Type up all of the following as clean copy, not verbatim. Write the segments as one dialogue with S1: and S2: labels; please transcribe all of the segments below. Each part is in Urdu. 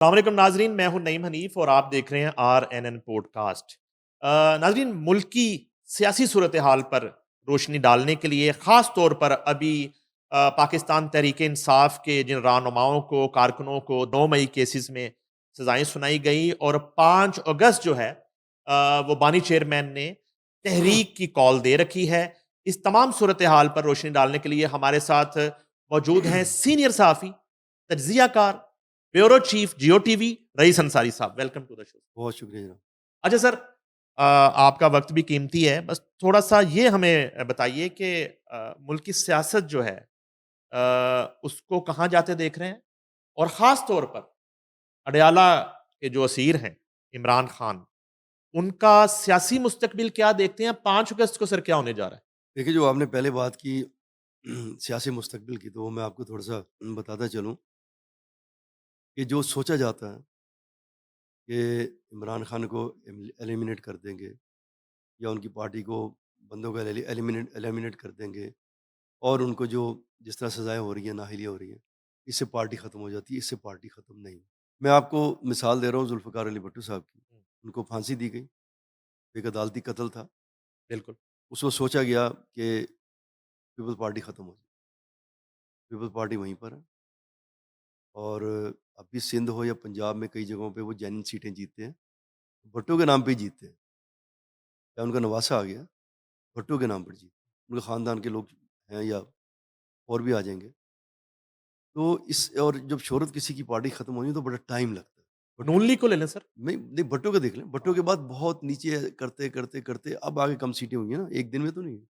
S1: السلام علیکم ناظرین، میں ہوں نعیم حنیف اور آپ دیکھ رہے ہیں RNN پوڈ کاسٹ۔ ناظرین، ملک کی سیاسی صورتحال پر روشنی ڈالنے کے لیے خاص طور پر ابھی پاکستان تحریک انصاف کے جن رہنماؤں کو، کارکنوں کو 9 مئی کیسز میں سزائیں سنائی گئی اور 5 اگست جو ہے وہ بانی چیئرمین نے تحریک کی کال دے رکھی ہے۔ اس تمام صورتحال پر روشنی ڈالنے کے لیے ہمارے ساتھ موجود ہیں سینئر صحافی، تجزیہ کار، bureau chief Geo TV, Raees Ansari صاحب۔ Welcome to the show.
S2: بہت شکریہ جناب۔
S1: اچھا سر، آپ کا وقت بھی قیمتی ہے، بس تھوڑا سا یہ ہمیں بتائیے کہ ملک کی سیاست جو ہے اس کو کہاں جاتے دیکھ رہے ہیں، اور خاص طور پر اڈیالہ کے جو اسیر ہیں عمران خان، ان کا سیاسی مستقبل کیا دیکھتے ہیں؟ 5 اگست کو سر کیا ہونے جا رہا ہے؟
S2: دیکھیے، جو آپ نے پہلے بات کی سیاسی مستقبل کی، تو وہ میں آپ کو تھوڑا سا بتاتا چلوں کہ جو سوچا جاتا ہے کہ عمران خان کو ایلیمنیٹ کر دیں گے یا ان کی پارٹی کو بندوں کو ایلیمنیٹ کر دیں گے، اور ان کو جو جس طرح سزائیں ہو رہی ہیں، نااہلیاں ہو رہی ہیں، اس سے پارٹی ختم ہو جاتی ہے، اس سے پارٹی ختم نہیں۔ میں آپ کو مثال دے رہا ہوں ذوالفقار علی بھٹو صاحب کی۔ ان کو پھانسی دی گئی، ایک عدالتی قتل تھا۔
S1: بالکل۔
S2: اس وقت سوچا گیا کہ پیپلز پارٹی ختم ہو جائے، پیپلز پارٹی وہیں پر ہے، اور ابھی سندھ ہو یا پنجاب میں کئی جگہوں پہ وہ جینن سیٹیں جیتتے ہیں، بھٹو کے نام پہ ہی جیتتے ہیں۔ یا ان کا نواسا آ گیا، بھٹو کے نام پر جیتے، ان کے خاندان کے لوگ ہیں یا اور بھی آ جائیں گے۔ تو اس اور جب شہرت کسی کی پارٹی ختم ہونی ہے تو بڑا ٹائم لگتا ہے۔ بھٹو
S1: نون لیگ کو لے لیں سر۔
S2: نہیں، بھٹو کا دیکھ لیں، بھٹو کے بعد بہت نیچے کرتے کرتے کرتے اب آگے کم سیٹیں ہوئی ہیں نا، ایک دن میں تو نہیں ہے۔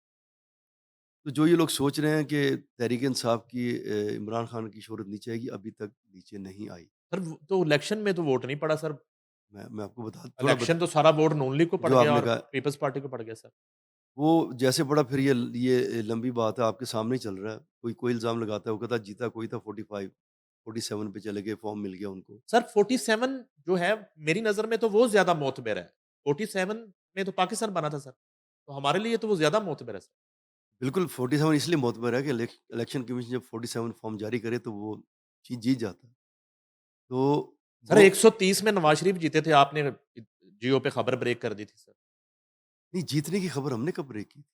S2: تو جو یہ لوگ سوچ رہے ہیں کہ تحریک انصاف کی عمران خان کی شہرت نیچے آئے گی، ابھی تک نیچے نہیں آئی۔
S1: سر تو الیکشن میں تو ووٹ نہیں پڑا سر،
S2: میں آپ کو
S1: الیکشن تو سارا ووٹ نون لیگ کو پڑ
S2: جو آپ
S1: گیا
S2: نے
S1: اور
S2: کہا
S1: پیپلز پارٹی کو پڑ گیا سر۔
S2: وہ جیسے پڑا، پھر یہ لمبی بات ہے، آپ کے سامنے ہی چل رہا ہے۔ کوئی الزام لگاتا ہے، وہ کہتا ہے جیتا کوئی تھا، 45 47 پہ چلے گئے، فارم مل گیا ان کو۔
S1: سر 47 جو ہے میری نظر میں تو وہ زیادہ معتبر ہے۔ 47 میں تو پاکستان بنا تھا سر، تو ہمارے لیے تو وہ زیادہ معتبر ہے سر۔
S2: بالکل 47 اس لیے معتبر ہے کہ الیکشن کمیشن جب 47 فارم جاری کرے تو وہ چیز جیت جاتا ہے۔ تو
S1: سر
S2: وہ
S1: 130 میں نواز شریف جیتے تھے، آپ نے جیو پہ خبر بریک کر دی تھی سر۔
S2: نہیں، جیتنے کی خبر ہم نے کب بریک کی تھی؟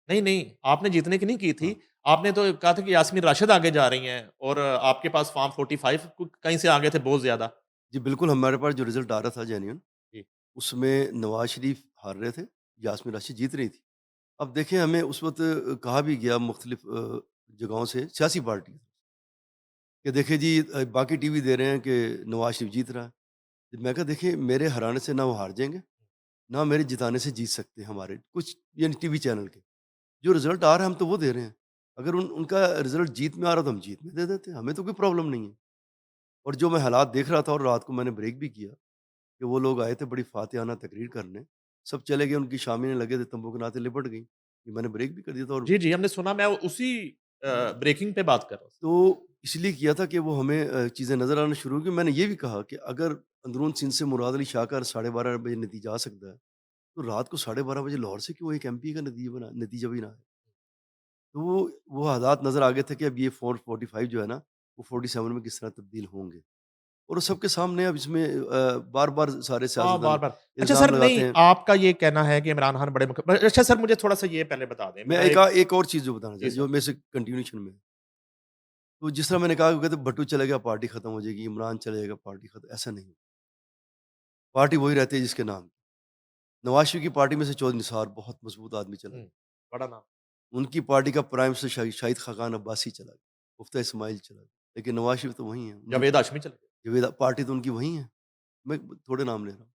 S1: نہیں نہیں، آپ نے جیتنے کی نہیں کی تھی،
S2: ہاں
S1: آپ نے تو کہا تھا کہ یاسمین راشد آگے جا رہی ہیں، اور آپ کے پاس فارم 45 کہیں سے آگے تھے بہت زیادہ۔
S2: جی بالکل، ہمارے پاس جو رزلٹ آ رہا تھا جینیون،
S1: جی
S2: اس میں نواز شریف ہار رہے تھے، یاسمین راشد جیت رہی تھی۔ اب دیکھیں، ہمیں اس وقت کہا بھی گیا مختلف جگہوں سے، سیاسی پارٹی کہ دیکھیں جی باقی ٹی وی دے رہے ہیں کہ نواز شریف جیت رہا ہے۔ میں کہا دیکھیں، میرے ہرانے سے نہ وہ ہار جائیں گے، نہ میرے جتانے سے جیت سکتے ہیں ہمارے کچھ یعنی ٹی وی چینل کے۔ جو رزلٹ آ رہا ہے ہم تو وہ دے رہے ہیں۔ اگر ان کا رزلٹ جیت میں آ رہا تو ہم جیت میں دے دیتے ہیں، ہمیں تو کوئی پرابلم نہیں ہے۔ اور جو میں حالات دیکھ رہا تھا، اور رات کو میں نے بریک بھی کیا، کہ وہ لوگ آئے تھے بڑی فاتحانہ تقریر کرنے، سب چلے گئے، ان کی شاملیں لگے تھے، تمبو کے ناطے لپٹ گئیں، یہ میں نے بریک بھی کر دیا تھا۔ اور
S1: جی جی، ہم نے سنا، میں اسی بریکنگ پہ بات کر رہا ہوں۔
S2: تو اس لیے کیا تھا کہ وہ ہمیں چیزیں نظر آنا شروع کی۔ میں نے یہ بھی کہا کہ اگر اندرون سندھ سے مراد علی شاہ کا 12:30 بجے نتیجہ آ سکتا ہے، تو رات کو 12:30 بجے لاہور سے کیوں ایک ایم پی کا نتیجہ بھی نہ ہے؟ تو وہ حالات نظر آ گئے تھے کہ اب یہ 445 جو ہے نا، وہ 47 میں کس طرح تبدیل ہوں گے، اور وہ سب کے سامنے اب اس میں بار بار سارے
S1: ہاں
S2: سیاستدان
S1: بار بار۔ اچھا
S2: الزام
S1: سر،
S2: لگاتے
S1: نہیں
S2: ہیں۔
S1: آپ کا یہ کہنا ہے کہ عمران خان بڑے اچھا سر، مجھے تھوڑا سا یہ پہلے بتا دیں،
S2: میں
S1: میرا
S2: ایک اور چیز جو بتانا
S1: جی
S2: چاہتا
S1: سر۔
S2: جو میں سے کنٹینیوشن میں ہے۔ تو جس طرح میں نے کہا کہ بھٹو چلے گیا پارٹی ختم ہو جائے گی، عمران چلے گا پارٹی ختم، ایسا نہیں۔ پارٹی وہی رہتی ہے جس کے نام کی۔ نواز شریف کی پارٹی میں سے چودھری نثار بہت مضبوط آدمی چلا گیا،
S1: بڑا نام۔
S2: ان کی پارٹی کا پرائم منسٹر شاہد خاقان عباسی چلا گیا، مفتیٰ اسماعیل چلا گیا، لیکن نواز شریف تو وہی ہیں۔
S1: جاوید ہاشمی چلے گئے۔
S2: پارٹی تو ان کی وہی ہے۔ میں تھوڑے نام لے رہا ہوں۔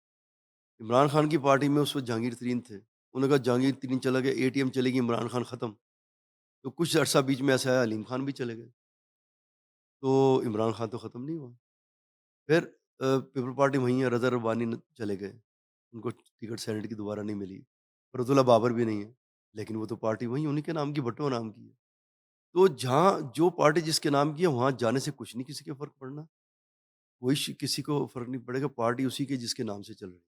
S2: عمران خان کی پارٹی میں اس وقت جہانگیر ترین تھے، انہوں نے کہا جہانگیر ترین چلا گیا، اے ٹی ایم چلے گی، عمران خان ختم۔ تو کچھ عرصہ بیچ میں ایسا ہے، علیم خان بھی چلے گئے، تو عمران خان تو ختم نہیں ہوا۔ پھر پیپل پارٹی وہیں ہے، رضا ربانی چلے گئے، ان کو ٹکٹ سینیٹ کی دوبارہ نہیں ملی۔ فرد اللہ بابر بھی نہیں ہے، لیکن وہ تو پارٹی وہیں انہیں کے نام کی، بھٹو نام کی ہے۔ تو جہاں جو پارٹی جس کے نام کی ہے، وہاں جانے سے کچھ نہیں کسی کے فرق پڑنا، کسی کو فرق نہیں پڑے گا، پارٹی اسی کے جس کے نام سے چل رہی ہے۔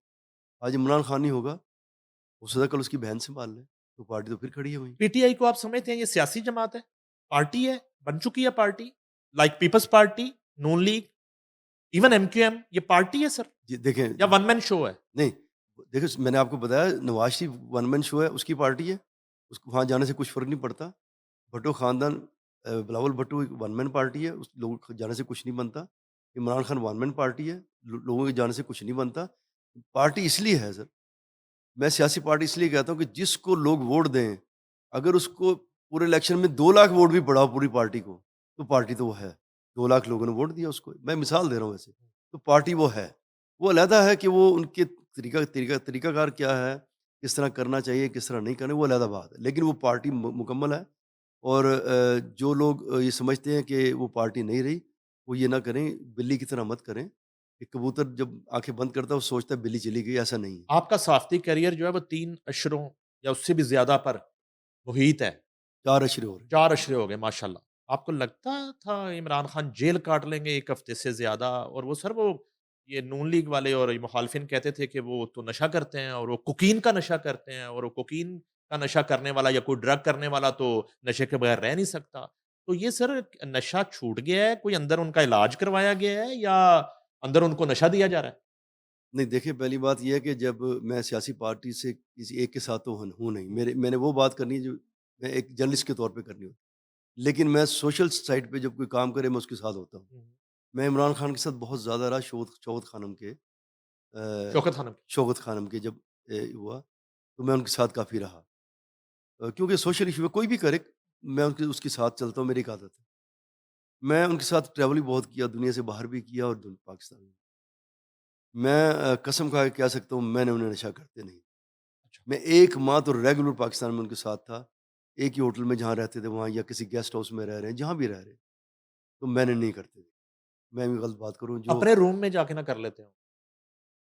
S2: آج عمران خان نہیں ہوگا، ہو سکتا ہے کل اس کی بہن سنبھال لے، تو پارٹی تو پھر کھڑی ہے وہیں۔
S1: پی ٹی آئی کو آپ سمجھتے ہیں یہ سیاسی جماعت ہے، پارٹی ہے، بن چکی ہے party, like Peoples Party, Noon League? Even M Q M یہ پارٹی ہے سر
S2: جی دیکھیں،
S1: یا ون مین شو ہے؟
S2: نہیں دیکھیں، میں نے آپ کو بتایا نواز شریف ون مین شو ہے، اس کی پارٹی ہے، اس کو وہاں جانے سے کچھ فرق نہیں پڑتا۔ بھٹو خاندان، بلاول بھٹو ایک ون مین پارٹی ہے، اس لوگوں کے جانے سے کچھ نہیں بنتا۔ Imran Khan one main party ہے، لوگوں کے جانے سے کچھ نہیں بنتا۔ پارٹی اس لیے ہے سر، میں سیاسی پارٹی اس لیے کہتا ہوں کہ جس کو لوگ ووٹ دیں، اگر اس کو پورے الیکشن میں 2 لاکھ ووٹ بھی پڑا ہو پوری پارٹی کو، تو پارٹی تو وہ ہے۔ 2 لاکھ لوگوں نے ووٹ دیا اس کو، میں مثال دے رہا ہوں ویسے، تو پارٹی وہ ہے۔ وہ علیحدہ ہے کہ وہ ان کے طریقہ کار کیا ہے، کس طرح کرنا چاہیے، کس طرح نہیں کرنا، وہ علیحدہ بات ہے، لیکن وہ پارٹی مکمل ہے۔ اور جو لوگ یہ سمجھتے ہیں کہ وہ پارٹی نہیں رہی، وہ یہ نہ کریں، بلی کی طرح مت کریں کہ کبوتر جب آنکھیں بند کرتا ہے وہ سوچتا ہے بلی چلی گئی، ایسا نہیں ہے۔
S1: آپ کا صحافتی کیریئر جو ہے وہ 3 اشروں یا اس سے بھی زیادہ پر محیط ہے،
S2: 4 اشرے ہو رہے ہیں۔
S1: 4 اشرے ہو گئے ماشاء اللہ۔ آپ کو لگتا تھا عمران خان جیل کاٹ لیں گے 1 ہفتے سے زیادہ؟ اور وہ سر وہ یہ نون لیگ والے اور یہ مخالفین کہتے تھے کہ وہ تو نشہ کرتے ہیں اور وہ کوکین کا نشہ کرتے ہیں، اور وہ کوکین کا نشہ کرنے والا یا کوئی ڈرگ کرنے والا تو نشے کے بغیر رہ نہیں سکتا۔ تو یہ سر نشہ چھوٹ گیا ہے، کوئی اندر ان کا علاج کروایا گیا ہے یا اندر ان کو نشہ دیا جا رہا ہے؟
S2: نہیں دیکھیں، پہلی بات یہ ہے کہ جب میں سیاسی پارٹی سے کسی ایک کے ساتھ تو ہوں نہیں، میں نے وہ بات کرنی ہے جو میں ایک جرنلسٹ کے طور پہ کرنی ہوتی ہے، لیکن میں سوشل سائٹ پہ جب کوئی کام کرے میں اس کے ساتھ ہوتا ہوں۔ میں عمران خان کے ساتھ بہت زیادہ رہا، شوکت خانم کے
S1: شوکت خانم کی۔
S2: شوکت خانم کے جب ہوا تو میں ان کے ساتھ کافی رہا، کیونکہ سوشل ایشو پہ کوئی بھی کرے میں اس کے ساتھ چلتا ہوں، میری ایک عادت ہے۔ میں ان کے ساتھ ٹریول بھی بہت کیا، دنیا سے باہر بھی کیا اور پاکستان میں۔ میں قسم کھا کے کہہ سکتا ہوں میں نے انہیں نشہ کرتے نہیں۔
S1: اچھا۔
S2: میں 1 ماہ تو ریگولر پاکستان میں ان کے ساتھ تھا، ایک ہی ہوٹل میں جہاں رہتے تھے وہاں، یا کسی گیسٹ ہاؤس میں رہ رہے ہیں، جہاں بھی رہ رہے ہیں، تو میں نے نہیں کرتے تھے۔ میں بھی غلط بات کروں جو
S1: اپنے روم میں جا کے نہ کر لیتے ہوں؟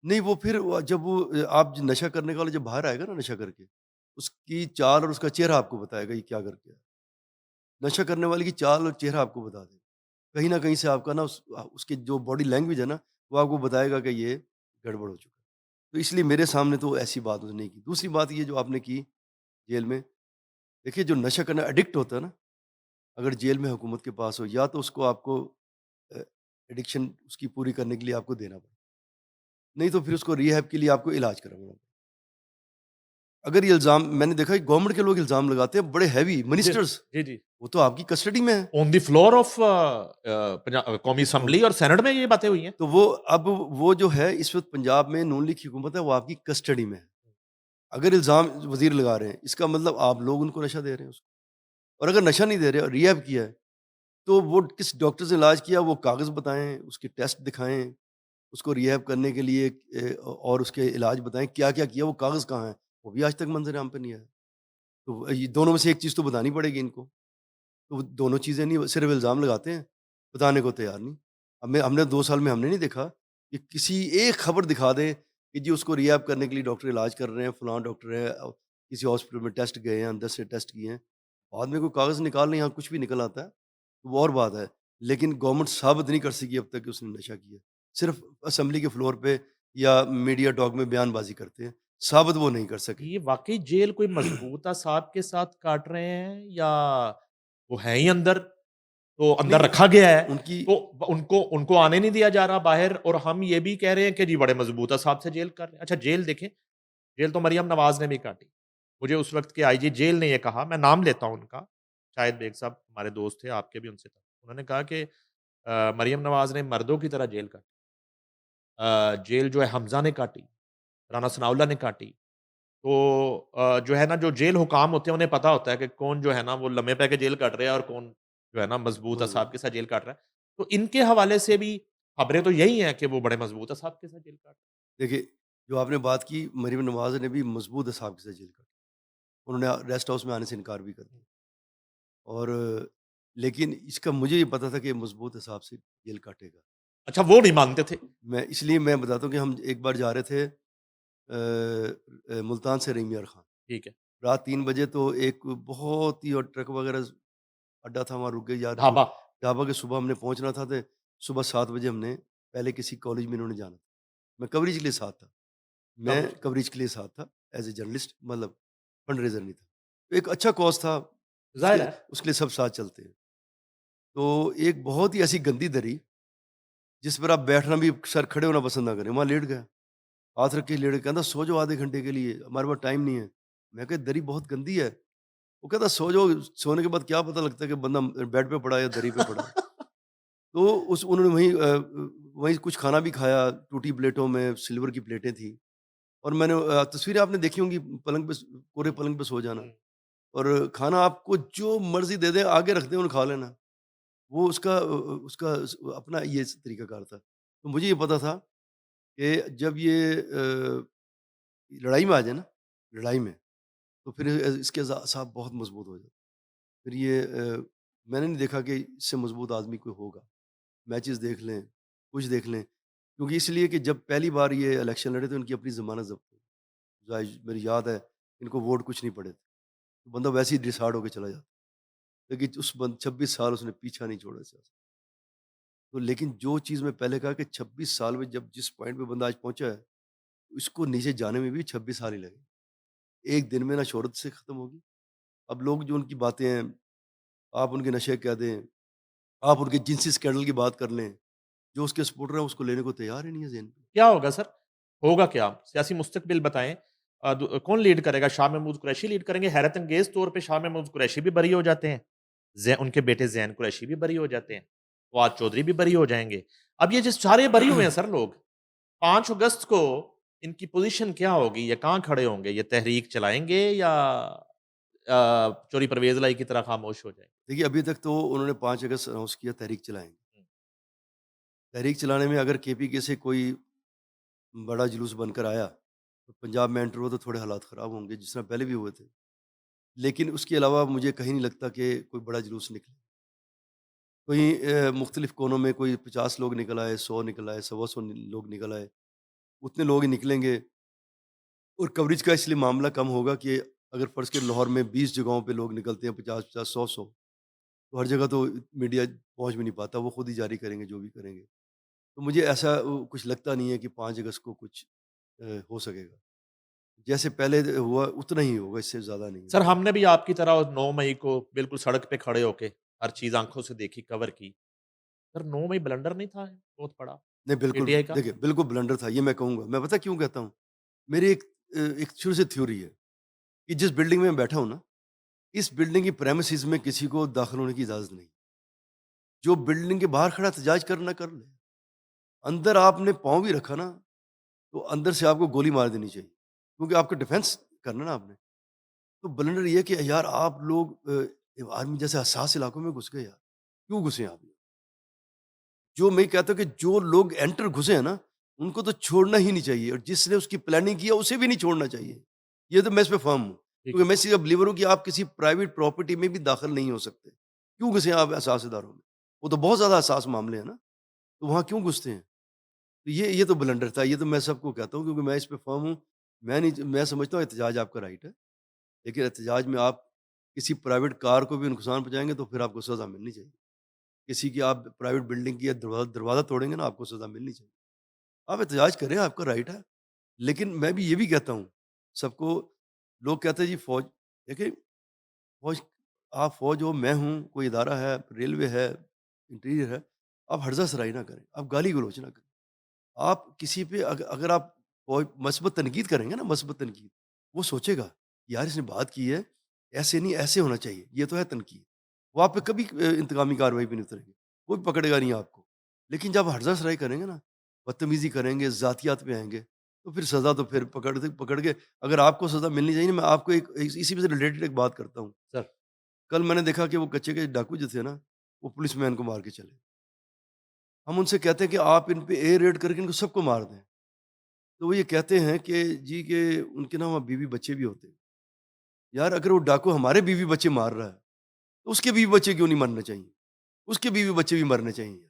S2: نہیں، وہ پھر جب وہ آپ نشہ کرنے والا جب باہر آئے گا نا نشہ کر کے، اس کی چال اور اس کا چہرہ آپ کو بتائے گا یہ کیا کر کے آیا۔ نشہ کرنے والے کی چال اور چہرہ آپ کو بتا دے گا، کہیں نہ کہیں سے آپ کا نا اس کی جو باڈی لینگویج ہے نا، وہ آپ کو بتائے گا کہ یہ گڑبڑ ہو چکا ہے۔ تو اس لیے میرے سامنے تو ایسی بات اس نے نہیں کی۔ دوسری بات یہ جو آپ نے کی جیل میں، دیکھیے جو نشہ کرنا ایڈکٹ ہوتا ہے نا، اگر جیل میں حکومت کے پاس ہو، یا تو اس کو آپ کو ایڈکشن اس کی پوری کرنے کے لیے آپ کو دینا پڑے، نہیں تو پھر اس کو ریہیب کے لیے آپ کو علاج کروانا پڑے۔ اگر یہ الزام میں نے دیکھا ہے گورنمنٹ کے لوگ الزام لگاتے ہیں بڑے ہیوی
S1: جی،
S2: منسٹرز،
S1: جی، جی۔
S2: وہ تو آپ کی کسٹڈی میں ہے،
S1: آن دی فلور آف قومی اسمبلی اور سینٹ میں یہ باتیں ہوئی ہیں؟
S2: تو وہ اب وہ جو ہے اس وقت پنجاب میں نون لیگ کی حکومت ہے، وہ آپ کی کسٹڈی میں ہے۔ اگر الزام وزیر لگا رہے ہیں، اس کا مطلب آپ لوگ ان کو نشہ دے رہے ہیں اس کو، اور اگر نشہ نہیں دے رہے اور ریہیب کیا ہے، تو وہ کس ڈاکٹر سے علاج کیا وہ کاغذ بتائیں، اس کے ٹیسٹ دکھائیں، اس کو ریہیب کرنے کے لیے اور اس کے علاج بتائیں کیا کیا کیا، وہ کاغذ کہاں ہیں، وہ بھی آج تک منظر عام پہ نہیں آیا۔ تو یہ دونوں میں سے ایک چیز تو بتانی پڑے گی ان کو، تو وہ دونوں چیزیں نہیں، صرف الزام لگاتے ہیں، بتانے کو تیار نہیں۔ ہم نے 2 سال میں ہم نے نہیں دیکھا کہ کسی ایک خبر دکھا دیں کہ جی اس کو ریہیب کرنے کے لیے ڈاکٹر علاج کر رہے ہیں، فلاں ڈاکٹر ہے، کسی ہاسپٹل میں ٹیسٹ گئے ہیں، اندر سے ٹیسٹ کیے ہیں، بعد میں کوئی کاغذ نکال لیں، یہاں کچھ بھی نکل آتا ہے تو وہ اور بات ہے، لیکن گورنمنٹ ثابت نہیں کر سکی اب تک کہ اس نے نشہ کیا۔ صرف اسمبلی کے فلور پہ یا میڈیا ٹاک میں بیان بازی کرتے ہیں، ثابت وہ نہیں کر سکے۔
S1: یہ واقعی جیل کوئی مضبوط اعصاب کے ساتھ کاٹ رہے ہیں یا وہ ہیں ہی اندر، تو اندر
S2: نہیں،
S1: رکھا گیا ہے،
S2: ان کی
S1: تو ان کو آنے نہیں دیا جا رہا باہر، اور ہم یہ بھی کہہ رہے ہیں کہ جی بڑے مضبوط اعصاب سے جیل کر رہے ہیں؟ اچھا جیل دیکھیں، جیل تو مریم نواز نے بھی کاٹی۔ مجھے اس وقت کے آئی جی جیل نے یہ کہا، میں نام لیتا ہوں ان کا، شاہد بیگ صاحب ہمارے دوست تھے، آپ کے بھی ان سے تھا، انہوں نے کہا کہ مریم نواز نے مردوں کی طرح جیل کاٹی، جیل جو ہے حمزہ نے کاٹی، رانا ثناء اللہ نے کاٹی۔ تو جو ہے نا جو جیل حکام ہوتے ہیں انہیں پتا ہوتا ہے کہ کون جو ہے نا وہ لمحے پہ کے جیل کاٹ رہا ہے اور کون جو ہے نا مضبوط اعصاب کے ساتھ جیل کاٹ رہا ہے۔ تو ان کے حوالے سے بھی خبریں تو یہی ہیں کہ وہ بڑے مضبوط اعصاب کے ساتھ جیل کاٹ رہے
S2: دیکھیے جو آپ نے بات کی، مریم نواز نے بھی مضبوط اعصاب کے ساتھ جیل کاٹی، انہوں نے ریسٹ ہاؤس میں آنے سے انکار بھی کر
S1: ہیں۔
S2: دیا، اور لیکن اس کا مجھے یہ پتا تھا کہ مضبوط حساب سے جیل کاٹے گا۔
S1: اچھا وہ نہیں مانتے تھے؟
S2: میں اس لیے میں بتاتا ہوں کہ ہم ایک بار جا رہے تھے ملتان سے رحیم یار خان،
S1: ٹھیک ہے۔
S2: رات 3 بجے، تو ایک بہت ہی، اور ٹرک وغیرہ اڈا تھا وہاں رک گئے یار،
S1: ڈھابا۔
S2: ڈھابا کے صبح ہم نے پہنچنا تھا، تو صبح 7 بجے ہم نے پہلے کسی کالج میں انہوں نے جانا تھا، میں کوریج کے لیے ساتھ تھا، میں
S1: coverage۔
S2: کوریج کے لیے ساتھ تھا ایز اے جرنلسٹ، مطلب فنڈ ریزر نہیں تھا، تو ایک اچھا کاز تھا،
S1: ظاہر ہے۔
S2: اس کے لیے سب ساتھ چلتے ہیں، تو ایک بہت ہی ایسی گندی دری جس پر آپ بیٹھنا بھی سر کھڑے ہونا پسند نہ کریں، وہاں لیٹ گیا، ہاتھ رکھ کے لیٹ گیا، کہتا سو جاؤ آدھے گھنٹے کے لیے، ہمارے پاس ٹائم نہیں ہے۔ میں کہا دری بہت گندی ہے۔ وہ کہتا سو جاؤ، سونے کے بعد کیا پتہ لگتا ہے کہ بندہ بیڈ پہ پڑا ہے یا دری پہ پڑا ہے۔ تو انہوں نے وہیں کچھ کھانا بھی کھایا، ٹوٹی پلیٹوں میں، سلور کی پلیٹیں تھیں، اور میں نے تصویریں آپ نے دیکھی ہوں گی، پلنگ پہ پورے پلنگ پہ سو جانا،
S1: ہوں،
S2: اور کھانا آپ کو جو مرضی دے دیں، آگے رکھ دیں، انہیں کھا لینا۔ وہ اس کا اپنا یہ طریقہ کار تھا۔ تو مجھے یہ پتا تھا کہ جب یہ لڑائی میں آ جائے نا، لڑائی میں، تو پھر اس کے اعصاب بہت مضبوط ہو جاتے۔ پھر یہ میں نے نہیں دیکھا کہ اس سے مضبوط آدمی کوئی ہوگا۔ میچز دیکھ لیں، کچھ دیکھ لیں، کیونکہ اس لیے کہ جب پہلی بار یہ الیکشن لڑے تو ان کی اپنی ضمانت ضبط ہوئی۔ میری یاد ہے، ان کو ووٹ کچھ نہیں پڑے تھے، بندہ ویسے ہی ڈسہارڈ ہو کے چلا جاتا، لیکن 26 سال اس نے پیچھا نہیں چھوڑا سیاست۔ تو لیکن جو چیز میں پہلے کہا کہ 26 سال میں جب جس پوائنٹ پہ بندہ آج پہنچا ہے، اس کو نیچے جانے میں بھی 26 سال ہی لگے۔ ایک دن میں نہ شہرت سے ختم ہوگی۔ اب لوگ جو ان کی باتیں ہیں، آپ ان کے نشے کہہ دیں، آپ ان کے جنسی اسکینڈل کی بات کر لیں، جو اس کے سپورٹر ہیں اس کو لینے کو تیار ہی نہیں ہے ذہن پہ۔
S1: کیا ہوگا سر؟ ہوگا کیا؟ سیاسی مستقبل بتائیں۔ کون لیڈ کرے گا؟ شاہ محمود قریشی لیڈ کریں گے؟ حیرت انگیز طور پہ شاہ محمود قریشی بھی بری ہو جاتے ہیں، ان کے بیٹے زین قریشی بھی بری ہو جاتے ہیں، فواد چودھری بھی بری ہو جائیں گے۔ اب یہ جو سارے بری ہوئے ہیں سر لوگ، 5 اگست کو ان کی پوزیشن کیا ہوگی؟ یہ کہاں کھڑے ہوں گے؟ یہ تحریک چلائیں گے یا چوری پرویز لائی کی طرح خاموش ہو جائیں
S2: دیکھیے ابھی تک تو انہوں نے 5 اگست اناؤنس کیا تحریک چلائیں گے۔
S1: گے؟
S2: تحریک چلانے میں اگر کے پی کے سے کوئی بڑا جلوس بن کر آیا تو پنجاب میں انٹر ہوا تو تھوڑے حالات خراب ہوں گے، جس طرح پہلے بھی ہوئے تھے، لیکن اس کے علاوہ مجھے کہیں نہیں لگتا کہ کوئی بڑا جلوس نکلے۔ کوئی مختلف کونوں میں کوئی 50 لوگ نکل آئے، 100 نکل آئے، 125 لوگ نکل آئے، اتنے لوگ ہی نکلیں گے، اور کوریج کا اس لیے معاملہ کم ہوگا کہ اگر فرض کے لاہور میں 20 جگہوں پہ لوگ نکلتے ہیں، 50 100 تو ہر جگہ تو میڈیا پہنچ بھی نہیں پاتا، وہ خود ہی جاری کریں گے جو بھی کریں گے۔ تو مجھے ایسا کچھ لگتا نہیں ہے کہ 5 اگست کو کچھ ہو سکے گا، جیسے پہلے ہوا اتنا ہی ہوگا، اس سے زیادہ نہیں
S1: سر
S2: ہوگا۔
S1: ہم نے بھی آپ کی طرح 9 مئی کو بالکل سڑک پہ کھڑے ہو کے ہر چیز آنکھوں سے دیکھی، کور کی۔ سر 9 مئی بلنڈر نہیں تھا بہت بڑا
S2: نہیں
S1: پی
S2: بالکل،
S1: ٹی آئی کا؟
S2: دیکھیے بالکل بلنڈر تھا، یہ میں کہوں گا۔ میں پتہ کیوں کہتا ہوں؟ میری ایک شروع سے تھیوری ہے کہ جس بلڈنگ میں بیٹھا ہوں نا، اس بلڈنگ کی پریمیسز میں کسی کو داخل ہونے کی اجازت نہیں۔ جو بلڈنگ کے باہر کھڑا احتجاج کرنا کر لے، اندر آپ نے پاؤں بھی رکھا نا تو اندر سے آپ کو گولی مار دینی چاہیے، کیونکہ آپ کا ڈیفینس کرنا نا آپ نے۔ تو بلنڈر یہ کہ یار آپ لوگ آرمی جیسے حساس علاقوں میں گھس گئے یار، کیوں گھسے آپ؟ جو میں کہتا ہوں کہ جو لوگ انٹر گھسے ہیں نا، ان کو تو چھوڑنا ہی نہیں چاہیے، اور جس نے اس کی پلاننگ کیا اسے بھی نہیں چھوڑنا چاہیے۔ یہ تو میں اس پہ فرم ہوں،
S1: ٹھیک ہے
S2: کیونکہ میں اس کا بلیور ہوں کہ آپ کسی پرائیویٹ پراپرٹی میں بھی داخل نہیں ہو سکتے۔ کیوں گھسے آپ حساس اداروں میں؟ وہ تو بہت زیادہ حساس معاملے ہیں نا، تو وہاں کیوں گھستے ہیں؟ تو یہ تو بلنڈر تھا، یہ تو میں سب کو کہتا ہوں کیونکہ میں اس پہ فرم ہوں۔ میں سمجھتا ہوں احتجاج آپ کا رائٹ ہے، لیکن احتجاج میں آپ کسی پرائیویٹ کار کو بھی نقصان پہنچائیں گے تو پھر آپ کو سزا ملنی چاہیے۔ کسی کی آپ پرائیویٹ بلڈنگ کی دروازہ توڑیں گے نا، آپ کو سزا ملنی چاہیے۔ آپ احتجاج کریں، آپ کا رائٹ ہے، لیکن میں بھی یہ بھی کہتا ہوں سب کو۔ لوگ کہتے ہیں جی فوج، دیکھیں فوج، آپ فوج ہو، میں ہوں، کوئی ادارہ ہے، ریلوے ہے، انٹیریئر ہے، آپ ہرزہ سرائی نہ کریں، آپ گالی گلوچ نہ کریں۔ آپ کسی پہ اگر آپ مثبت تنقید کریں گے نا، مثبت تنقید، وہ سوچے گا یار اس نے بات کی ہے، ایسے نہیں ایسے ہونا چاہیے، یہ تو ہے تنقید۔ وہ آپ پہ کبھی انتقامی کارروائی پہ نہیں اتریں گے، کوئی پکڑے گا نہیں آپ کو۔ لیکن جب ہرزہ سرائی کریں گے نا، بدتمیزی کریں گے، ذاتیات پہ آئیں گے، تو پھر سزا تو پھر پکڑ کے اگر آپ کو سزا ملنی چاہیے نا۔ میں آپ کو اسی سے ریلیٹڈ ایک بات کرتا ہوں۔
S1: سر۔
S2: کل میں نے دیکھا کہ وہ کچے کے ڈاکو جو تھے نا، وہ پولیس مین کو مار کے چلے۔ ہم ان سے کہتے ہیں کہ آپ ان پہ ایئر ریڈ کر کے ان کو سب کو مار دیں، تو وہ یہ کہتے ہیں کہ جی کہ ان کے نا وہاں بیوی بچے بھی ہوتے ہیں۔ یار اگر وہ ڈاکو ہمارے بیوی بچے مار رہا ہے تو اس کے بیوی بچے کیوں نہیں مرنے چاہیے؟ اس کے بیوی بچے بھی مرنے چاہیے۔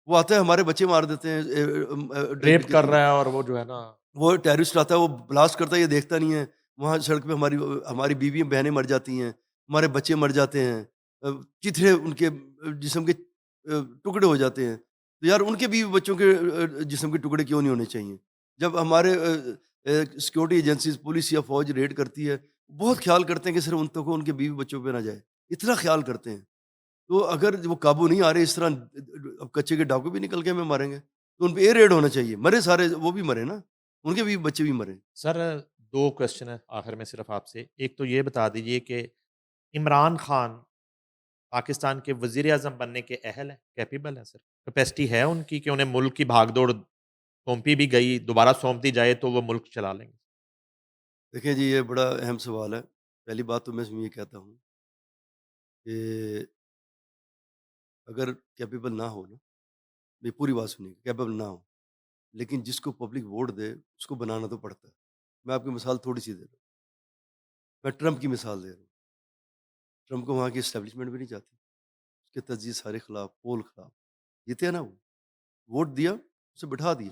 S2: وہ آتا ہے ہمارے بچے مار دیتے ہیں،
S1: ریپ کر رہا ہے اور وہ جو ہے نا
S2: وہ ٹیررسٹ آتا ہے، وہ بلاسٹ کرتا ہے، یہ دیکھتا نہیں ہے۔ وہاں سڑک پہ ہماری بیوی بہنیں مر جاتی ہیں، ہمارے بچے مر جاتے ہیں، چتھرے ان کے جسم کے ٹکڑے ہو جاتے ہیں۔ تو یار ان کے بیوی بچوں کے جسم کے ٹکڑے کیوں نہیں ہونے چاہیے؟ جب ہمارے سیکورٹی ایجنسیز، پولیس یا فوج ریڈ کرتی ہے، بہت خیال کرتے ہیں کہ صرف ان تک ان کے بیوی بچوں پہ نہ جائے، اتنا خیال کرتے ہیں۔ تو اگر وہ قابو نہیں آ رہے اس طرح، اب کچے کے ڈاکو بھی نکل کے ہمیں ماریں گے، تو ان پہ ایئر ریڈ ہونا چاہیے، مرے سارے، وہ بھی مرے نا، ان کے بھی بچے بھی مرے۔
S1: سر 2 کویسچن ہیں آخر میں صرف آپ سے، ایک تو یہ بتا دیجئے کہ عمران خان پاکستان کے وزیر اعظم بننے کے اہل ہیں، کیپیبل ہیں سر؟ کیپیسٹی ہے ان کی کہ انہیں ملک کی بھاگ دوڑ سونپی بھی گئی، دوبارہ سونپ دی جائے تو وہ ملک چلا لیں گے؟
S2: دیکھیں جی، یہ بڑا اہم سوال ہے۔ پہلی بات تو میں اس میں یہ کہتا ہوں کہ اگر کیپیبل نہ ہو نا، یہ پوری بات سنیے، کیپیبل نہ ہو، لیکن جس کو پبلک ووٹ دے اس کو بنانا تو پڑتا ہے۔ میں آپ کی مثال تھوڑی سی دے رہا ہوں، میں ٹرمپ کی مثال دے رہا ہوں۔ ٹرمپ کو وہاں کی اسٹیبلشمنٹ بھی نہیں چاہتی، اس کے تجزیے سارے خلاف، پول خلاف، جیتے نا وہ، ووٹ دیا، اسے بٹھا دیا۔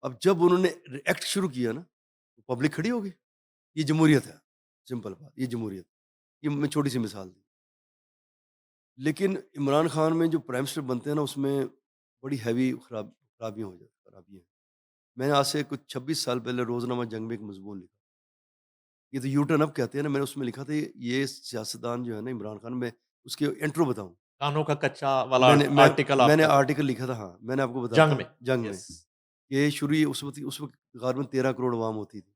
S2: اب جب انہوں نے ایکٹ شروع کیا نا، تو پبلک کھڑی ہو گئی۔ یہ جمہوریت ہے، سمپل بات، یہ جمہوریت۔ یہ میں چھوٹی سی مثال دی۔ لیکن عمران خان میں جو پرائم منسٹر بنتے ہیں نا، اس میں بڑی ہیوی خرابیاں ہو جاتی، خرابیاں ہیں۔ میں نے آج سے کچھ 26 سال پہلے روزنامہ جنگ میں ایک مضمون لکھا، یہ تو یو ٹرن اپ کہتے ہیں نا، میں نے اس میں لکھا تھا یہ سیاستدان جو ہے نا عمران خان، میں اس کے انٹرو بتاؤں۔
S1: کانوں کا کچا والا
S2: میں نے میں
S1: آرٹیکل
S2: میں
S1: آپ
S2: نے
S1: کا تھا
S2: آرٹیکل لکھا تھا، ہاں، میں نے آپ کو بتاتا
S1: جنگ
S2: ہوں
S1: میں،
S2: جنگ میں،
S1: یس۔
S2: کہ شروع ہی اس وقت غالباً 13 کروڑ عوام ہوتی تھی،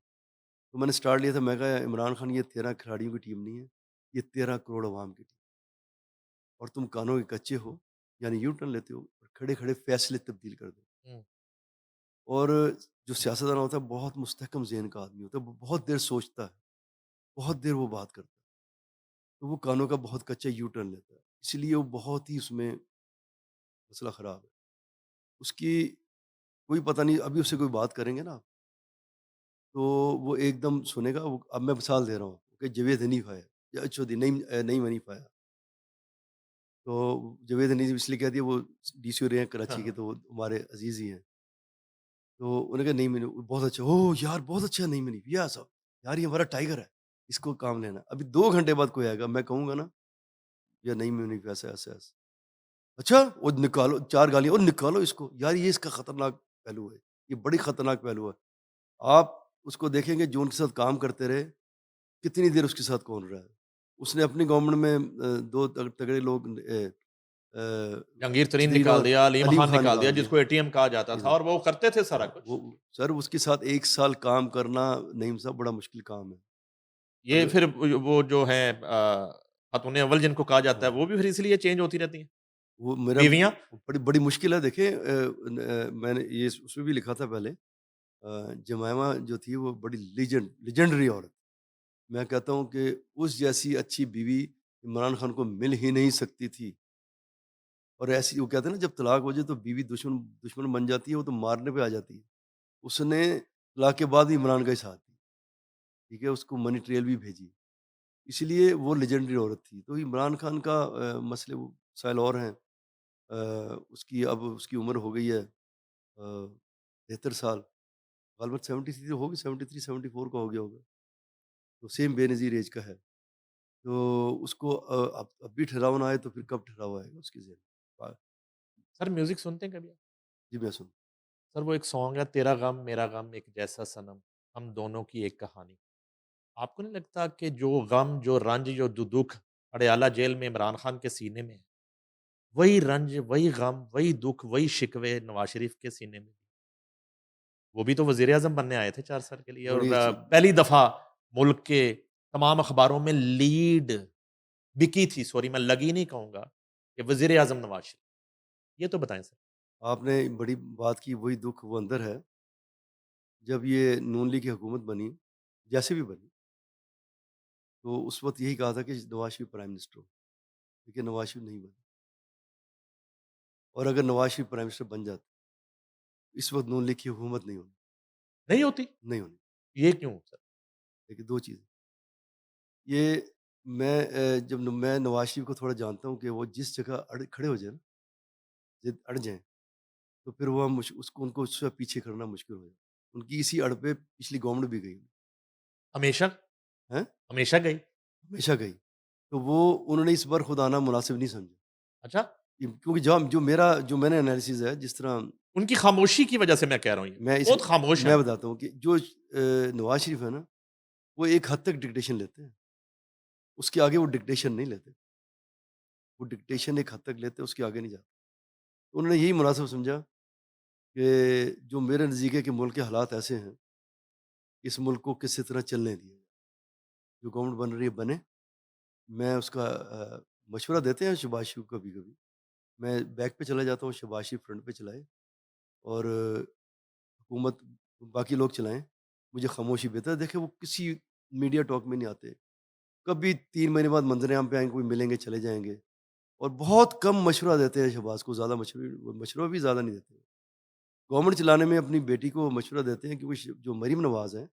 S2: تو میں نے سٹارٹ لیا تھا، میں کہا عمران خان یہ 13 کھلاڑیوں کی ٹیم نہیں ہے، یہ 13 کروڑ عوام کی ٹیم، اور تم کانوں کے کچے ہو، یعنی یو ٹرن لیتے ہو اور کھڑے کھڑے فیصلے تبدیل کر دو۔
S1: ہوں،
S2: اور جو سیاستدان ہوتا ہے بہت مستحکم ذہن کا آدمی ہوتا ہے، وہ بہت دیر سوچتا ہے، بہت دیر وہ بات کرتا ہے، تو وہ کانوں کا بہت کچا یو ٹرن لیتا ہے، اس لیے وہ بہت ہی اس میں مسئلہ خراب ہے۔ اس کی کوئی پتہ نہیں، ابھی اس سے کوئی بات کریں گے نا تو وہ ایک دم سنے گا۔ وہ اب میں مثال دے رہا ہوں کہ جاوید حنیف آیا، یا اچھا نعیم حنیف آیا، تو جاوید حنیف اس لیے کہہ دیا، وہ ڈی سی او رہے ہیں
S1: ہاں
S2: کراچی کے،
S1: ہاں
S2: تو وہ ہمارے عزیز ہی ہیں، تو انہوں نے کہا نعیم حنیف بہت اچھا، او یار بہت اچھا نعیم حنیف، یہ صاحب یار یہ ہمارا ٹائیگر ہے، اس کو کام لینا۔ ابھی 2 گھنٹے بعد کوئی آئے گا، میں کہوں گا نا یا نعیم حنیف ایسا ایسا ایسا، اچھا وہ نکالو 4 گالیاں، اور نکالو اس کو، یار یہ اس کا خطرناک پہلو ہے، یہ بڑی خطرناک پہلو ہے۔ آپ اس کو دیکھیں گے جو ان کے ساتھ کام کرتے رہے، کتنی دیر اس کے ساتھ کون رہا ہے۔ اس نے اپنی گورنمنٹ میں 2 تگڑے لوگ،
S1: جہانگیر ترین
S2: شرین
S1: نکال
S2: اور
S1: دیا، علیم
S2: علیم
S1: خان
S2: خان
S1: نکال دیا
S2: نکال
S1: جس
S2: دیا۔
S1: کو اے ٹی ایم کہا جاتا تھا، اور وہ کرتے تھے سارا
S2: ہاں،
S1: کچھ۔
S2: وہ سر اس کے ساتھ 1 سال کام کرنا نعیم صاحب بڑا مشکل کام ہے۔
S1: یہ
S2: اگر
S1: پھر وہ جو ہیں خاتون اول جن کو کہا جاتا ہے،
S2: ہاں،
S1: وہ بھی پھر اس لیے چینج ہوتی رہتی ہیں
S2: وہ میرا
S1: بیویاں۔
S2: بڑی بڑی مشکل ہے۔ دیکھیں میں نے یہ اس میں بھی لکھا تھا پہلے، جمائمہ جو تھی وہ بڑی لیجنڈری عورت، میں کہتا ہوں کہ اس جیسی اچھی بیوی عمران خان کو مل ہی نہیں سکتی تھی۔ اور ایسی وہ کہتے ہیں نا، جب طلاق ہو جائے تو بیوی دشمن بن جاتی ہے، وہ تو مارنے پہ آ جاتی ہے۔ اس نے طلاق کے بعد بھی عمران کا ہی ساتھ دیا، ٹھیک ہے، اس کو منی ٹریل بھی بھیجی، اسی لیے وہ لیجنڈری عورت تھی۔ تو عمران خان کا مسئلے وہ مسائل اور ہیں۔ اس کی اب اس کی عمر ہو گئی ہے 73 سال، غالباً 73 تو ہوگی، 73 74 کا ہو گیا ہوگا، تو سیم بے نظیر ایج کا ہے۔ تو اس کو اب بھی ٹھہراؤ نہ آئے تو پھر کب ٹھہراؤ آئے گا اس کے ذہن میں؟
S1: سر میوزک سنتے ہیں کبھی آپ؟
S2: جی میں سن
S1: سر وہ ایک سانگ ہے تیرا غم میرا غم ایک جیسا صنم، ہم دونوں کی ایک کہانی۔ آپ کو نہیں لگتا کہ جو غم، جو رنج، جو دکھ اڈیالہ جیل میں عمران خان کے سینے میں ہے، وہی رنج، وہی غم، وہی دکھ، وہی شکوے نواز شریف کے سینے میں؟ وہ بھی تو وزیر اعظم بننے آئے تھے 4 سال کے لیے، اور
S2: بڑی اچھی
S1: پہلی دفعہ ملک کے تمام اخباروں میں لیڈ بکی تھی، سوری میں لگی نہیں کہوں گا، کہ وزیر اعظم نواز شریف۔ یہ تو بتائیں سر۔
S2: آپ نے بڑی بات کی، وہی دکھ وہ اندر ہے۔ جب یہ نون لیگ کی حکومت بنی، جیسے بھی بنی، تو اس وقت یہی کہا تھا کہ نواز شریف پرائم منسٹر ہو، لیکن نواز شریف نہیں بنا۔ اور اگر نواز شریف پرائم منسٹر بن جاتا، اس وقت نون لیگ کی حکومت نہیں ہونی،
S1: نہیں ہوتی؟
S2: نہیں ہونی۔
S1: یہ کیوں سر؟
S2: لیکن 2 چیزیں یہ، میں جب میں نواز شریف کو تھوڑا جانتا ہوں کہ وہ جس جگہ کھڑے ہو جائیں نا، جب اڑ جائیں، تو پھر وہ ان کو اس سے پیچھے کرنا مشکل ہو جائے۔ ان کی اسی اڑ پہ پچھلی گورنمنٹ بھی گئی
S1: ہمیشہ؟
S2: ہیں،
S1: ہمیشہ گئی؟
S2: ہمیشہ گئی، تو وہ انہوں نے اس بار خود آنا مناسب نہیں سمجھا۔
S1: اچھا،
S2: کیونکہ جو میں نے انالیسز ہے، جس طرح
S1: ان کی خاموشی کی وجہ سے میں کہہ رہا ہوں، یہ
S2: میں اس
S1: بہت خاموش ہیں
S2: میں
S1: وہ۔
S2: بتاتا ہوں کہ جو نواز شریف ہے نا، وہ ایک حد تک ڈکٹیشن لیتے ہیں، اس کے آگے وہ ڈکٹیشن نہیں لیتے۔ وہ ڈکٹیشن ایک حد تک لیتے اس کے آگے نہیں جاتے. تو انہوں نے یہی مناسب سمجھا کہ جو میرے نزدیک ہے کہ ملک کے حالات ایسے ہیں، اس ملک کو کسی طرح چلنے دیا جائے. جو گورنمنٹ بن رہی ہے بنے. میں اس کا مشورہ دیتے ہیں شہباز شریف کبھی کبھی. میں بیک پہ چلا جاتا ہوں، شہباز شریف فرنٹ پہ چلائے اور حکومت باقی لوگ چلائیں. مجھے خاموشی بہتر ہے. دیکھیں وہ کسی میڈیا ٹاک میں نہیں آتے. کبھی 3 مہینے بعد منظر عام پہ آئیں گے، کوئی ملیں گے چلے جائیں گے اور بہت کم مشورہ دیتے ہیں شہباز کو. زیادہ مشورہ بھی زیادہ نہیں دیتے. گورنمنٹ چلانے میں اپنی بیٹی کو مشورہ دیتے ہیں کیونکہ جو مریم نواز ہیں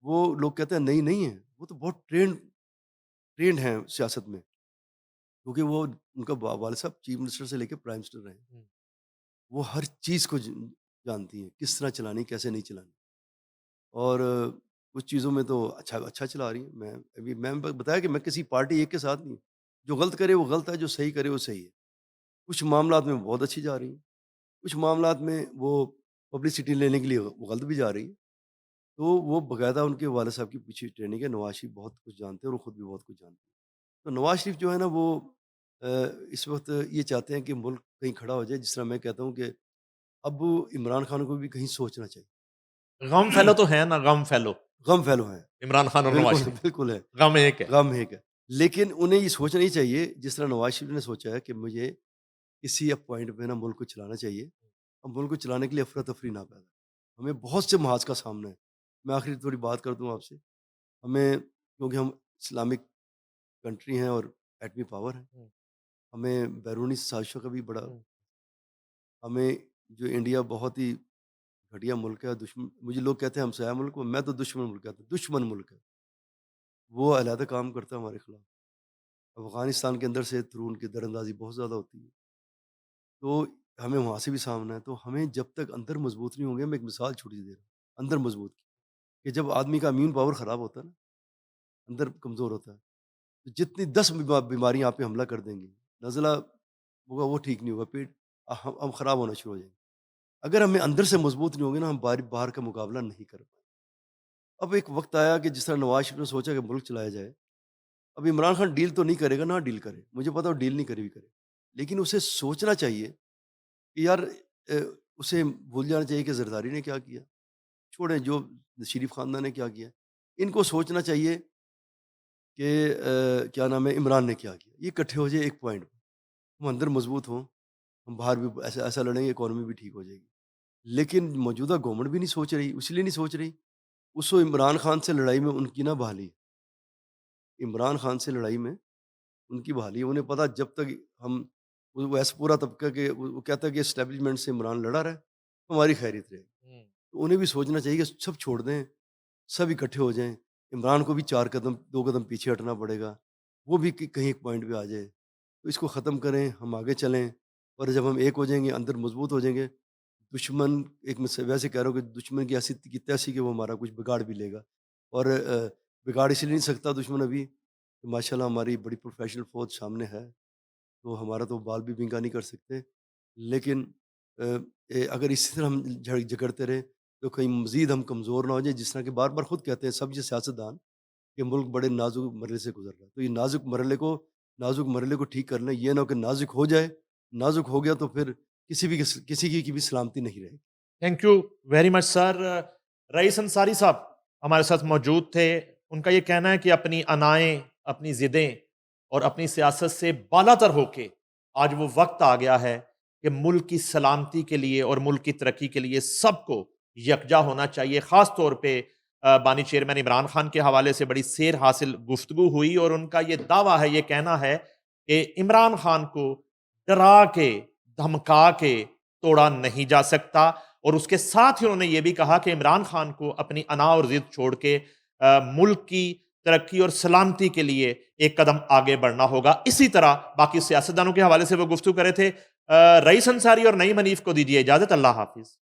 S2: وہ لوگ کہتے ہیں نہیں ہیں، وہ تو بہت ٹرینڈ ہیں سیاست میں، کیونکہ وہ ان کا والد صاحب چیف منسٹر سے لے کے پرائم منسٹر رہے ہیں. وہ ہر چیز کو جانتی ہیں، کس طرح چلانی کیسے نہیں چلانی. اور کچھ چیزوں میں تو اچھا چلا رہی ہیں. میں بتایا کہ میں کسی پارٹی ایک کے ساتھ نہیں ہوں. جو غلط کرے وہ غلط ہے، جو صحیح کرے وہ صحیح ہے. کچھ معاملات میں بہت اچھی جا رہی ہیں، کچھ معاملات میں وہ پبلسٹی لینے کے لیے وہ غلط بھی جا رہی ہیں. تو وہ باقاعدہ ان کے والد صاحب کی پیچھے ٹریننگ ہے. نواز شریف بہت کچھ جانتے ہیں اور وہ خود بھی بہت کچھ جانتے ہیں. تو نواز شریف جو ہے نا وہ اس وقت یہ چاہتے ہیں کہ ملک کہیں کھڑا ہو جائے. جس طرح میں کہتا ہوں کہ اب عمران خان کو بھی کہیں سوچنا
S1: غم
S2: چاہیے.
S1: فیلو تو ہے نا، غم فیلو
S2: غم پھیلو ہے.
S1: عمران خان اور نواز
S2: بالکل
S1: شریف،
S2: بالکل ہے.
S1: غم ایک ہے.
S2: غم ہے. لیکن انہیں یہ سوچنا ہی چاہیے جس طرح نواز شریف نے سوچا ہے کہ مجھے کسی اب پوائنٹ پہ نا ملک کو چلانا چاہیے. اب ملک کو چلانے کے لیے افراتفری نہ پیدا. ہمیں بہت سے محاذ کا سامنا ہے. میں آخری تھوڑی بات کرتا ہوں آپ سے. ہمیں کیونکہ ہم اسلامک کنٹری ہیں اور ایٹمی پاور ہیں، ہمیں بیرونی سازشوں کا بھی بڑا. ہمیں جو انڈیا بہت ہی گھٹیا ملک ہے، مجھے لوگ کہتے ہیں ہمسایہ ملک، میں تو دشمن ملک کہتا ہوں. دشمن ملک ہے وہ علیحدہ کام کرتا ہے ہمارے خلاف. افغانستان کے اندر سے تھرو ان کی در اندازی بہت زیادہ ہوتی ہے. تو ہمیں وہاں سے بھی سامنا ہے. تو ہمیں جب تک اندر مضبوط نہیں ہوں گے، میں ایک مثال چھوٹی سی دے رہا ہوں اندر مضبوط کی، کہ جب آدمی کا امیون پاور خراب ہوتا ہے نا، اندر کمزور ہوتا ہے، تو جتنی 10 بیماریاں آپ پہ حملہ کر دیں گی، نزلہ ہوگا وہ ٹھیک نہیں ہوگا، پیٹ ہم خراب ہونا شروع ہو جائیں گے. اگر ہمیں اندر سے مضبوط نہیں ہوں گے نا، ہم باہر کا مقابلہ نہیں کر پائیں. اب ایک وقت آیا کہ جس طرح نواز شریف نے سوچا کہ ملک چلایا جائے. اب عمران خان ڈیل تو نہیں کرے گا، نہ ڈیل کرے، مجھے پتا وہ ڈیل نہیں کرے بھی کرے، لیکن اسے سوچنا چاہیے کہ یار اسے بھول جانا چاہیے کہ زرداری نے کیا کیا، چھوڑیں جو شریف خاندان نے کیا کیا. ان کو سوچنا چاہیے کہ کیا نام ہے عمران نے کیا کیا. یہ اکٹھے ہو جائے ایک پوائنٹ پہ، ہم اندر مضبوط ہوں، ہم باہر بھی ایسا لڑیں گے، اکانومی بھی ٹھیک ہو جائے گی. لیکن موجودہ گورنمنٹ بھی نہیں سوچ رہی. اس لیے نہیں سوچ رہی، اس کو عمران خان سے لڑائی میں ان کی نہ بحالی. عمران خان سے لڑائی میں ان کی بحالی. انہیں پتا جب تک ہم وہ ایسا پورا طبقہ کہ وہ کہتا ہے کہ اسٹیبلشمنٹ سے عمران لڑا رہے تو ہماری خیریت رہے گی. تو انہیں بھی سوچنا چاہیے کہ سب چھوڑ دیں، سب اکٹھے ہو جائیں. عمران کو بھی 2 قدم پیچھے ہٹنا پڑے گا، وہ بھی کہیں ایک پوائنٹ پہ آ جائے. تو اس کو ختم کریں، ہم آگے چلیں. اور جب ہم ایک ہو جائیں گے، اندر مضبوط ہو جائیں گے، دشمن ایک ویسے کہہ رہا ہوں کہ دشمن کی ایسی کی تیسی کہ وہ ہمارا کچھ بگاڑ بھی لے گا. اور بگاڑ اس لیے نہیں سکتا دشمن ابھی کہ ماشاء اللہ ہماری بڑی پروفیشنل فوج سامنے ہے، تو ہمارا تو بال بھی بنکا نہیں کر سکتے. لیکن اگر اسی طرح ہم جھگڑتے رہے تو کہیں مزید ہم کمزور نہ ہو جائیں. جس طرح کہ بار بار خود کہتے ہیں سب یہ سیاستدان کہ ملک بڑے نازک مرحلے سے گزر رہا ہے. تو یہ نازک مرحلے کو ٹھیک کر لیں. یہ نہ ہو کہ نازک ہو جائے، نازک ہو گیا تو پھر کسی کی بھی سلامتی نہیں رہے گی.
S1: تھینک یو ویری مچ سر. رئیس انصاری صاحب ہمارے ساتھ موجود تھے. ان کا یہ کہنا ہے کہ اپنی انائیں، اپنی ضدیں اور اپنی سیاست سے بالاتر ہو کے آج وہ وقت آ گیا ہے کہ ملک کی سلامتی کے لیے اور ملک کی ترقی کے لیے سب کو یکجا ہونا چاہیے. خاص طور پہ بانی چیئرمین عمران خان کے حوالے سے بڑی سیر حاصل گفتگو ہوئی اور ان کا یہ دعویٰ ہے، یہ کہنا ہے کہ عمران خان کو ڈرا کے دھمکا کے توڑا نہیں جا سکتا. اور اس کے ساتھ ہی انہوں نے یہ بھی کہا کہ عمران خان کو اپنی انا اور ضد چھوڑ کے ملک کی ترقی اور سلامتی کے لیے ایک قدم آگے بڑھنا ہوگا. اسی طرح باقی سیاستدانوں کے حوالے سے وہ گفتگو کرے تھے. رئیس انصاری اور نعیم حنیف کو دیجیے اجازت. اللہ حافظ.